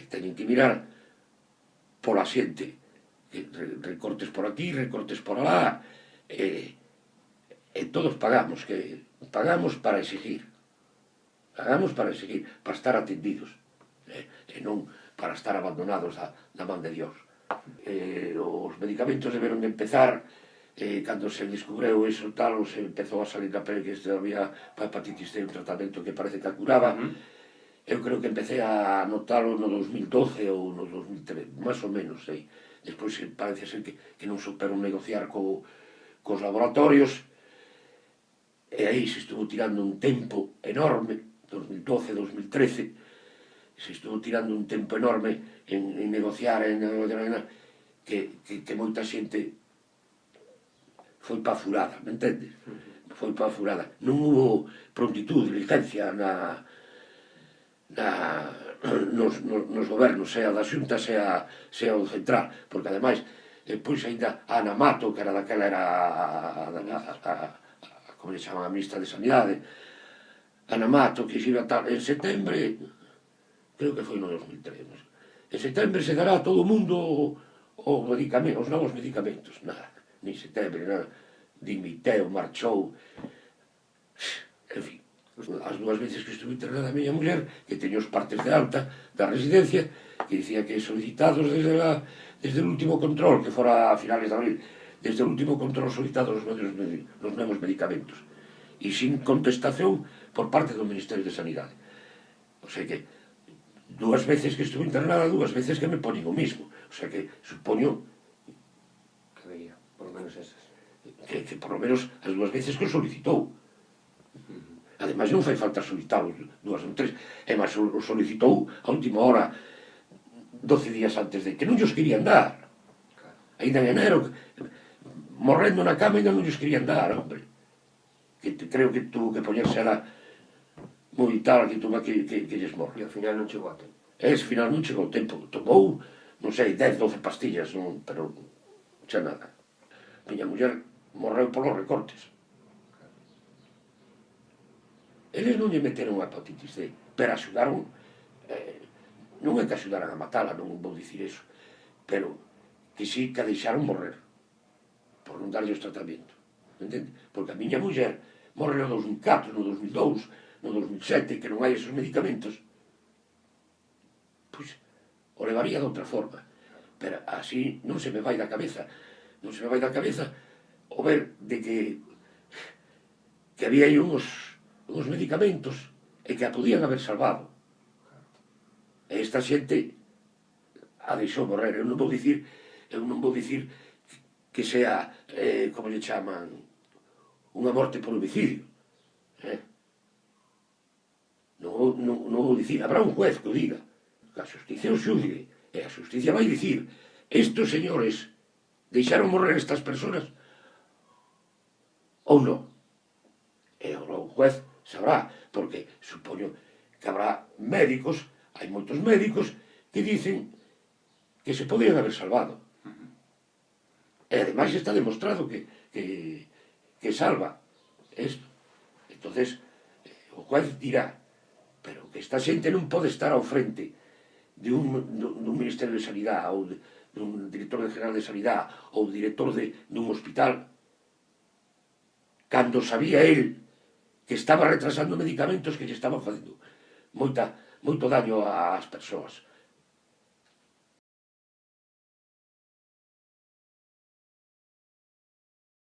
Teñen que mirar pola xente, recortes por aquí, recortes por alá, e todos pagamos, que pagamos para exigir, para estar atendidos, e non para estar abandonados da man de Dios. Os medicamentos deberon de empezar, cando se descubreu iso tal, se empezou a salir na pele que había para hepatitis C un tratamento que parece que a curaba. Eu creo que empecé a notalo no 2012 ou no 2013, máis ou menos, sei. Despois parece ser que non souperon negociar cos laboratorios, e aí se estuvo tirando un tempo enorme, 2012-2013, se estuvo tirando un tempo enorme en negociar, que moita xente foi pa furada, me entendes? Foi pa furada. Non hubo prontitud, diligencia nos gobernos, sea da Xunta, sea o central, porque ademais, depois ainda a Ana Mato, que era daquela, era como lle chaman, a ministra de Sanidade, Ana Mato, que xiva tal, en setembro, creo que foi no 2003, en setembro se dará a todo o mundo os novos medicamentos. Nada, nin setembro, nada, dimiteu, marchou, en fin. As dúas veces que estuve internada a miña muller, que teño os partes de alta da residencia, que dicía que solicitados desde o último control, que fora a finales de abril, desde o último control solicitados os novos medicamentos, e sin contestación por parte do Ministerio de Sanidade. O sea que, dúas veces que estuve internada, dúas veces que me poñen o mismo. O sea que, supoño que veía, por lo menos esas. Que por lo menos as dúas veces que o solicitou. Ademais, non fai falta solicitar dúas ou tres. E máis, o solicitou a última hora, 12 días antes de que non llos querían dar. Ainda en enero, morrendo na cama, ainda non llos querían dar, hombre. Que creo que tuvo que poñerse a moi tal, que tuvo que lles morre. E ao final non chegou a tempo. Ao final non chegou o tempo. Tomou, non sei, 10, 12 pastillas, pero xa nada. Miña muller morreu polos recortes. Eles non lle meteron a hepatitis C, pero axudaron, non é que axudaran a matala, non vou dicir eso, pero que sí que a deixaron morrer, por non darlle os tratamentos, entende? Porque a miña muller morre no 2004, no 2002, no 2007, que non hai esos medicamentos, pois o levaría de outra forma, pero así non se me vai da cabeza, o ver de que había aí uns medicamentos e que a podían haber salvado. E esta xente a deixou morrer. Eu non vou dicir que sea, como lle chaman, unha morte por homicidio. Non vou dicir, habrá un juez que o diga, a xusticia o xulgue, e a xusticia vai dicir, estos señores deixaron morrer estas persoas ou non. E o juez sabrá, porque supoño que habrá médicos, hai moitos médicos que dicen que se podían haber salvado. E ademais está demostrado que salva esto. Entonces, o juez dirá, pero que esta xente non pode estar ao frente dun Ministerio de Sanidade ou dun director general de Sanidade ou director dun hospital cando sabía el que estaba retrasando medicamentos que lle estaban facendo moito daño ás persoas.